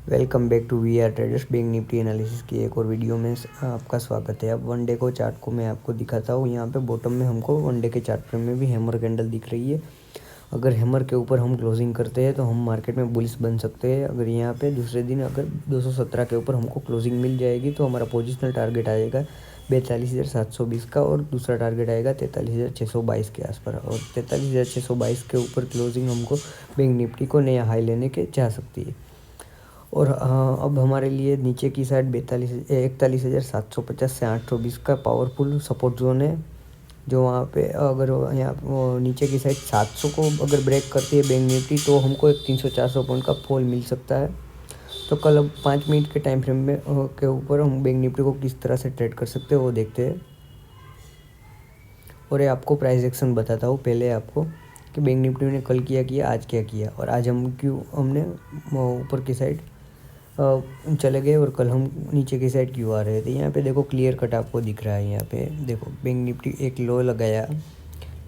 Welcome back to we are traders. Bank Nifty analysis की एक और वीडियो में आपका स्वागत है। अब वन डे को चार्ट को मैं आपको दिखाता हूँ। यहाँ पे बॉटम में हमको वन डे के चार्ट में भी हैमर कैंडल दिख रही है। अगर हैमर के ऊपर हम क्लोजिंग करते हैं तो हम मार्केट में बुलिश बन सकते हैं। अगर यहाँ पे दूसरे दिन अगर 217 के ऊपर हमको क्लोजिंग मिल जाएगी तो हमारा पोजिशनल टारगेट आएगा 42,720 का और दूसरा टारगेट आएगा 43,622 के आसपास। और 43,622 के ऊपर क्लोजिंग हमको बैंक निफ्टी को नया हाई लेने के जा सकती है। और अब हमारे लिए नीचे की साइड 41,750 से 820 का पावरफुल सपोर्ट जोन है, जो वहाँ पे अगर यहाँ नीचे की साइड 700 को अगर ब्रेक करती है बैंक निफ्टी तो हमको एक 300-400 पॉइंट का फॉल मिल सकता है। तो कल अब 5 मिनट के टाइम फ्रेम में के ऊपर हम बैंक निफ्टी को किस तरह से ट्रेड कर सकते हैं वो देखते हैं। और ये आपको प्राइस एक्शन बताता हूँ पहले आपको कि बैंक निफ्टी ने कल किया आज क्या किया और आज हमने ऊपर की साइड चले गए और कल हम नीचे की साइड क्यों आ रहे थे। यहाँ पे देखो क्लियर कट आपको दिख रहा है। यहाँ पे देखो बैंक निफ्टी एक लो लगाया,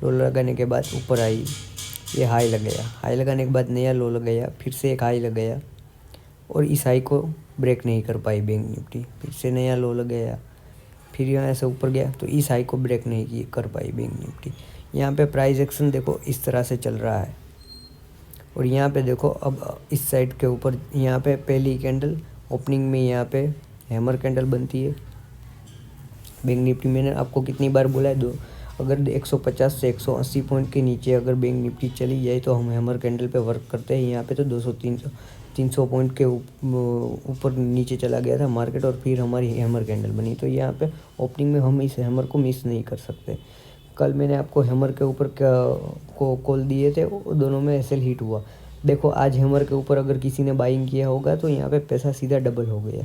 लो लगाने के बाद ऊपर आई, ये हाई लगाया, हाई लगाने के बाद नया लो लगाया, फिर से एक हाई लगाया और इस हाई को ब्रेक नहीं कर पाई बैंक निफ्टी। फिर से नया लो लगाया, फिर यहाँ से ऊपर गया तो इस हाई को ब्रेक नहीं कर पाई बैंक निफ्टी। यहाँ पे प्राइस एक्शन देखो इस तरह से चल रहा है। और यहाँ पे देखो अब इस साइड के ऊपर यहाँ पे पहली कैंडल ओपनिंग में यहाँ पे हैमर कैंडल बनती है बैंक निफ्टी। मैंने आपको कितनी बार बोला है दो, अगर 150 से 180 पॉइंट के नीचे अगर बैंक निफ्टी चली जाए तो हम हैमर कैंडल पे वर्क करते हैं। यहाँ पे तो 200-300 पॉइंट के ऊपर नीचे चला गया था मार्केट और फिर हमारी हैमर कैंडल बनी। तो यहाँ पे ओपनिंग में हम इस हैमर को मिस नहीं कर सकते। कल मैंने आपको हैमर के ऊपर को कॉल दिए थे, दोनों में एसएल हिट हुआ। देखो आज हैमर के ऊपर अगर किसी ने बाइंग किया होगा तो यहाँ पे पैसा सीधा डबल हो गया।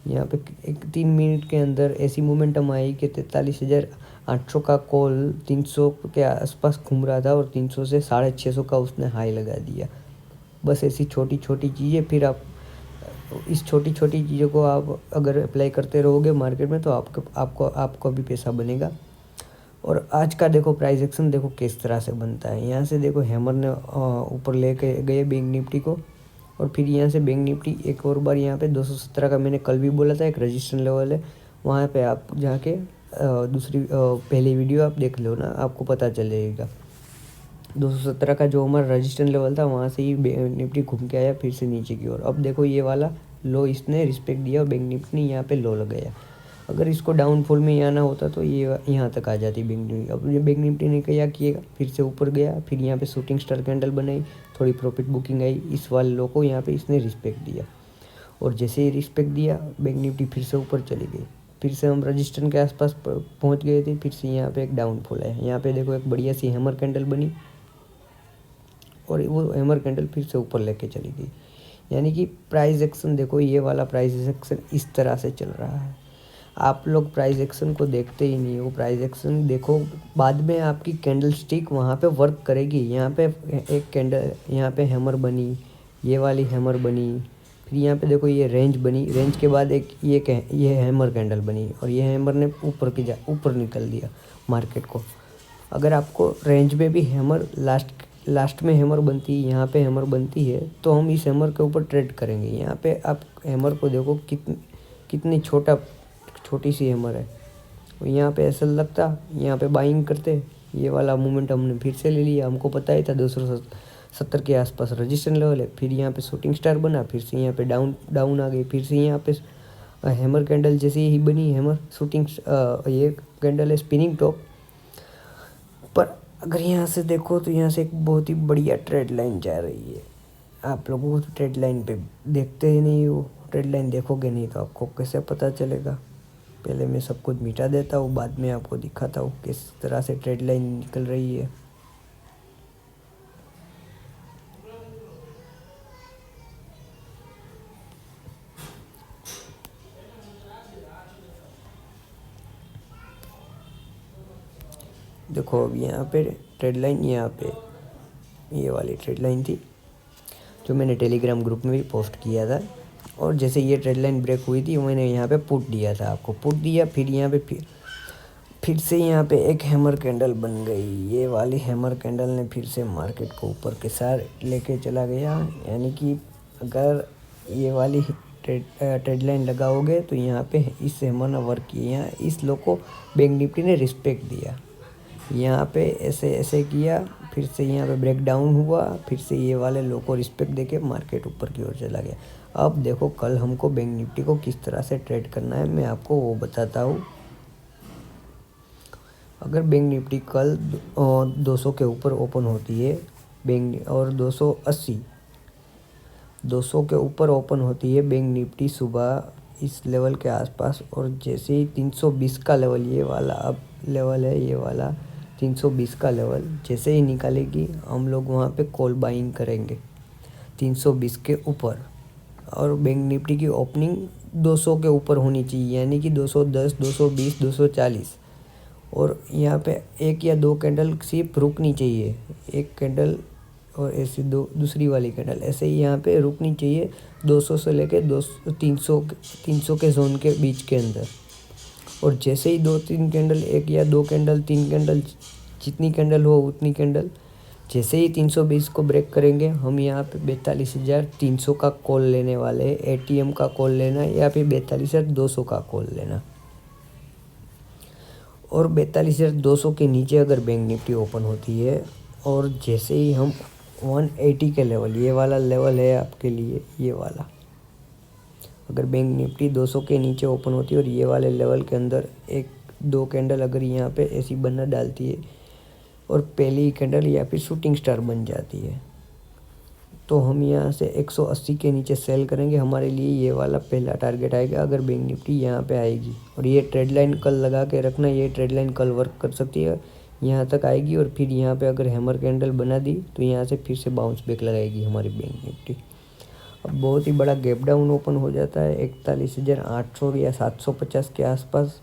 यहाँ पे एक 3 मिनट के अंदर ऐसी मोमेंटम आई कि 43,800 का कॉल 300 के आसपास घूम रहा था और 300 से 650 का उसने हाई लगा दिया। बस ऐसी छोटी छोटी चीज़ें, फिर आप इस छोटी छोटी चीज़ों को आप अगर अप्लाई करते रहोगे मार्केट में तो आपको भी पैसा बनेगा। और आज का देखो प्राइस एक्शन देखो किस तरह से बनता है। यहाँ से देखो हैमर ने ऊपर लेके गए बैंक निफ्टी को और फिर यहाँ से बैंक निफ्टी एक और बार यहाँ पे 217 का मैंने कल भी बोला था एक रजिस्ट्रेशन लेवल है, वहाँ पे आप जाके दूसरी पहली वीडियो आप देख लो ना, आपको पता चलेगा। 217 का जो हमारा रजिस्ट्रेशन लेवल था वहाँ से ही निफ्टी घूम के आया फिर से नीचे की ओर। अब देखो ये वाला लो इसने रिस्पेक्ट दिया और बैंक निफ्टी ने यहाँ पे लो लगाया। अगर इसको डाउनफॉल में यहाँ ना होता तो ये यहाँ तक आ जाती बैंक निफ्टी। अब ये बैंक निफ्टी ने क्या किया, फिर से ऊपर गया, फिर यहाँ पे शूटिंग स्टार कैंडल बनाई, थोड़ी प्रॉफिट बुकिंग आई, इस वाले लो को यहाँ पे इसने रिस्पेक्ट दिया और जैसे ही रिस्पेक्ट दिया बैंक निफ्टी फिर से ऊपर चली गई। फिर से हम रजिस्टर के आसपास पहुँच गए थे, फिर से यहाँ पे एक डाउनफॉल है। यहाँ पे देखो एक बढ़िया सी हैमर कैंडल बनी और वो हैमर कैंडल फिर से ऊपर लेके चली गई। यानी कि प्राइस एक्शन देखो ये वाला प्राइस एक्शन इस तरह से चल रहा है। आप लोग प्राइस एक्शन को देखते ही नहीं हो। प्राइस एक्शन देखो बाद में आपकी कैंडल स्टिक वहाँ पे वर्क करेगी। यहाँ पे एक कैंडल, यहाँ पे हैमर बनी, ये वाली हैमर बनी, फिर यहाँ पे देखो ये रेंज बनी, रेंज के बाद एक ये हैमर कैंडल बनी और ये हैमर ने ऊपर निकल दिया मार्केट को। अगर आपको रेंज में भी हैमर लास्ट में हैमर बनती है, यहाँ पे हैमर बनती है तो हम इस हैमर के ऊपर ट्रेड करेंगे। यहाँ पे आप हैमर को देखो कितनी छोटी सी हैमर है। और यहाँ पे ऐसा लगता यहाँ पे बाइंग करते, ये वाला मूवमेंट हमने फिर से ले लिया। हमको पता ही था 270 के आसपास रजिस्ट्रेशन लेवल है। फिर यहाँ पे शूटिंग स्टार बना, फिर से यहाँ पे डाउन आ गई, फिर से यहाँ पे हैमर कैंडल जैसी ही बनी हैमर शूटिंग, ये कैंडल है स्पिनिंग टॉप पर। अगर यहाँ से देखो तो यहाँ से एक बहुत ही बढ़िया ट्रेड लाइन जा रही है। आप लोगों को तो ट्रेड लाइन पे देखते ही नहीं हो, ट्रेड लाइन देखोगे नहीं तो आपको कैसे पता चलेगा। पहले मैं सब कुछ मिटा देता हूँ, बाद में आपको दिखाता हूँ किस तरह से ट्रेड लाइन निकल रही है। देखो अब यहाँ पे ट्रेड लाइन, यहाँ पे ये वाली ट्रेड लाइन थी जो मैंने टेलीग्राम ग्रुप में भी पोस्ट किया था। और जैसे ये ट्रेड लाइन ब्रेक हुई थी मैंने यहाँ पे पुट दिया था, आपको पुट दिया। फिर यहाँ पे फिर से यहाँ पे एक हैमर कैंडल बन गई। ये वाली हैमर कैंडल ने फिर से मार्केट को ऊपर के साथ लेके चला गया। यानी कि अगर ये वाली ट्रेड लाइन लगाओगे तो यहाँ पे इससे हमारा वर्क किया, यहाँ इस लो को बैंक निफ्टी ने रिस्पेक्ट दिया, यहाँ पे ऐसे ऐसे किया, फिर से यहाँ पे ब्रेक डाउन हुआ, फिर से ये वाले लो को रिस्पेक्ट देके मार्केट ऊपर की ओर चला गया। अब देखो कल हमको बैंक निफ्टी को किस तरह से ट्रेड करना है मैं आपको वो बताता हूँ। अगर बैंक निफ्टी कल 200 के ऊपर ओपन होती है बैंक और 200 के ऊपर ओपन होती है बैंक निफ्टी सुबह इस लेवल के आसपास, और जैसे ही 320 का लेवल, ये वाला अब लेवल है, ये वाला 320 का लेवल जैसे ही निकालेगी हम लोग वहाँ पे कॉल बाइंग करेंगे 320 के ऊपर। और बैंक निफ्टी की ओपनिंग 200 के ऊपर होनी चाहिए, यानी कि 210, 220, 240। और यहाँ पे एक या दो कैंडल सिर्फ रुकनी चाहिए, एक कैंडल और ऐसी दूसरी वाली कैंडल ऐसे ही यहाँ पे रुकनी चाहिए 200 से लेके 300 के जोन के बीच के अंदर। और जैसे ही 2-3 कैंडल, एक या दो कैंडल, 3 कैंडल, जितनी कैंडल हो उतनी कैंडल, जैसे ही 320 को ब्रेक करेंगे हम यहाँ पे 42,300 का कॉल लेने वाले हैं। एटीएम का कॉल लेना या फिर 42,200 का कॉल लेना। और 42,200 के नीचे अगर बैंक निफ्टी ओपन होती है और जैसे ही हम 180 के लेवल, ये वाला लेवल है आपके लिए, ये वाला, अगर बैंक निफ्टी 200 के नीचे ओपन होती है और ये वाले लेवल के अंदर एक दो कैंडल अगर यहाँ पे ऐसी बनना डालती है और पहली ही कैंडल या फिर शूटिंग स्टार बन जाती है, तो हम यहाँ से 180 के नीचे सेल करेंगे। हमारे लिए ये वाला पहला टारगेट आएगा अगर बैंक निफ्टी यहाँ पे आएगी। और ये ट्रेड लाइन कल लगा के रखना, ये ट्रेड लाइन कल वर्क कर सकती है, यहाँ तक आएगी और फिर यहाँ पे अगर हैमर कैंडल बना दी तो यहाँ से फिर से बाउंस बैक लगाएगी हमारी बैंक निफ्टी। अब बहुत ही बड़ा गैप डाउन ओपन हो जाता है 41,800 या 750 के आसपास,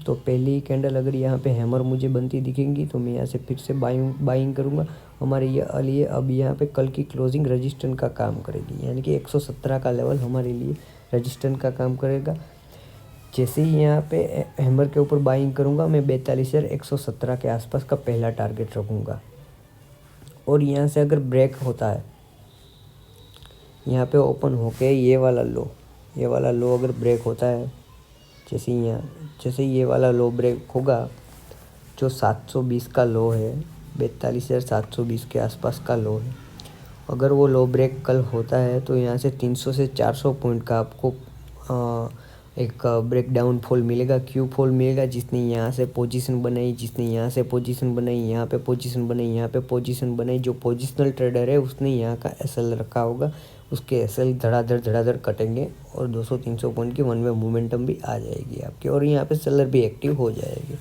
तो पहली कैंडल अगर यहाँ पे हैमर मुझे बनती दिखेंगी तो मैं यहाँ से फिर से बाइंग करूँगा। हमारे लिए अब यहाँ पे कल की क्लोजिंग रजिस्टेंस का काम करेगी, यानी कि 117 का लेवल हमारे लिए रजिस्टेंस का काम करेगा। जैसे ही यहाँ पे हैमर के ऊपर बाइंग करूँगा मैं 42,117 के आसपास का पहला टारगेट रखूँगा। और यहाँ से अगर ब्रेक होता है, यहाँ पे ओपन होके ये वाला लो अगर ब्रेक होता है, जैसे ये वाला लो ब्रेक होगा जो 720 का लो है, 42,720 के आसपास का लो है, अगर वो लो ब्रेक कल होता है तो यहाँ से 300 से 400 पॉइंट का आपको एक ब्रेक डाउन फॉल मिलेगा, क्यू फॉल मिलेगा। जिसने यहाँ से पोजीशन बनाई, जिसने यहाँ से पोजीशन बनाई, यहाँ पे पोजीशन बनाई, यहाँ पे पोजीशन बनाई, जो पोजिशनल ट्रेडर है उसने यहाँ का एसएल रखा होगा, उसके एसएल धड़ाधड़ कटेंगे और 200-300 पॉइंट की वन वे मोमेंटम भी आ जाएगी आपकी, और यहाँ पे सेलर भी एक्टिव हो जाएगी।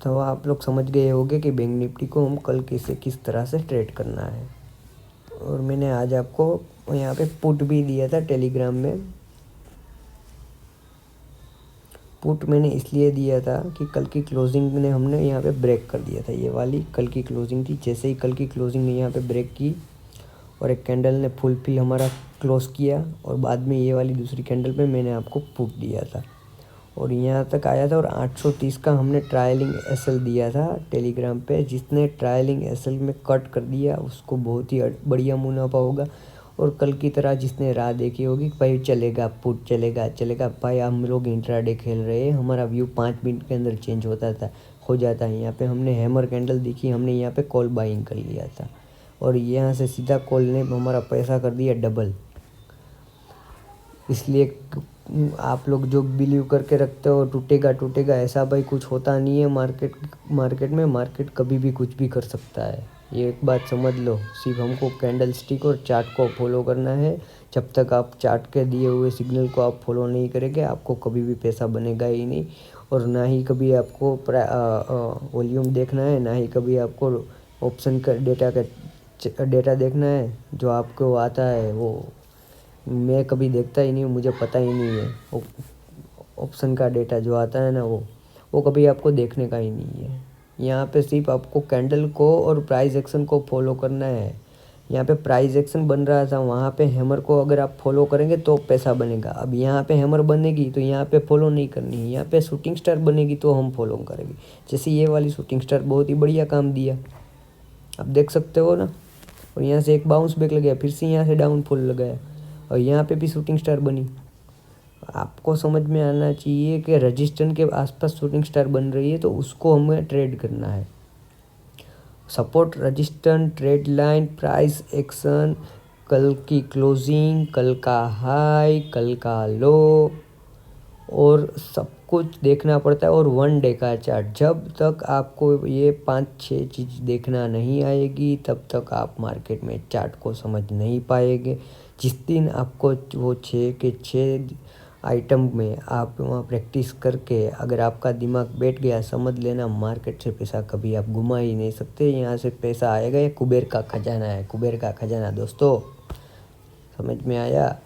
तो आप लोग समझ गए होंगे कि बैंक निफ्टी को हम कल किस तरह से ट्रेड करना है। और मैंने आज आपको यहाँ पे पुट भी दिया था टेलीग्राम में। पुट मैंने इसलिए दिया था कि कल की क्लोजिंग ने हमने यहाँ पे ब्रेक कर दिया था, ये वाली कल की क्लोजिंग थी। जैसे ही कल की क्लोजिंग ने यहाँ पे ब्रेक की और एक कैंडल ने फुलफिल हमारा क्लोज किया और बाद में ये वाली दूसरी कैंडल पे मैंने आपको पुट दिया था और यहाँ तक आया था। और 830 का हमने ट्रायलिंग एसएल दिया था टेलीग्राम पे। जिसने ट्रायलिंग एसएल में कट कर दिया उसको बहुत ही बढ़िया मुनाफा होगा। और कल की तरह जिसने राह देखी होगी भाई चलेगा पुट चलेगा भाई, हम लोग इंट्राडे खेल रहे हैं, हमारा व्यू 5 मिनट के अंदर चेंज हो जाता है। यहाँ पे हमने हैमर कैंडल दिखी, हमने यहाँ पे कॉल बाइंग कर लिया था और यहाँ से सीधा कॉल ने हमारा पैसा कर दिया डबल। इसलिए आप लोग जो बिलीव करके रखते हो टूटेगा ऐसा भाई कुछ होता नहीं है। मार्केट कभी भी कुछ भी कर सकता है, ये एक बात समझ लो। सिर्फ हमको कैंडल स्टिक और चार्ट को फॉलो करना है। जब तक आप चार्ट के दिए हुए सिग्नल को आप फॉलो नहीं करेंगे आपको कभी भी पैसा बनेगा ही नहीं। और ना ही कभी आपको वॉल्यूम देखना है, ना ही कभी आपको ऑप्शन का डेटा देखना है। जो आपको आता है वो मैं कभी देखता ही नहीं हूँ, मुझे पता ही नहीं है। ऑप्शन का डेटा जो आता है ना वो कभी आपको देखने का ही नहीं है। यहाँ पे सिर्फ आपको कैंडल को और प्राइस एक्शन को फॉलो करना है। यहाँ पे प्राइस एक्शन बन रहा था, वहाँ पे हैमर को अगर आप फॉलो करेंगे तो पैसा बनेगा। अब यहाँ पे हैमर बनेगी तो यहाँ पे फॉलो नहीं करनी है, यहाँ पे शूटिंग स्टार बनेगी तो हम फॉलो करेंगे। जैसे ये वाली शूटिंग स्टार बहुत ही बढ़िया काम दिया, आप देख सकते हो ना। और यहाँ से एक बाउंस बैक लगाया, फिर से यहाँ से डाउनफॉल लगाया और यहाँ पे भी शूटिंग स्टार बनी। आपको समझ में आना चाहिए कि रजिस्टेंस के आसपास शूटिंग स्टार बन रही है तो उसको हमें ट्रेड करना है। Support, resistance, trade line, price action, कल की क्लोजिंग, कल का हाई, कल का लो और सब कुछ देखना पड़ता है। और 1 डे का चार्ट, जब तक आपको ये 5-6 चीज़ देखना नहीं आएगी तब तक आप मार्केट में चार्ट को समझ नहीं पाएंगे। जिस दिन आपको वो 6 के 6 आइटम में आप वहाँ प्रैक्टिस करके अगर आपका दिमाग बैठ गया, समझ लेना मार्केट से पैसा कभी आप घुमा ही नहीं सकते। यहाँ से पैसा आएगा, ये कुबेर का खजाना है, कुबेर का खजाना दोस्तों, समझ में आया।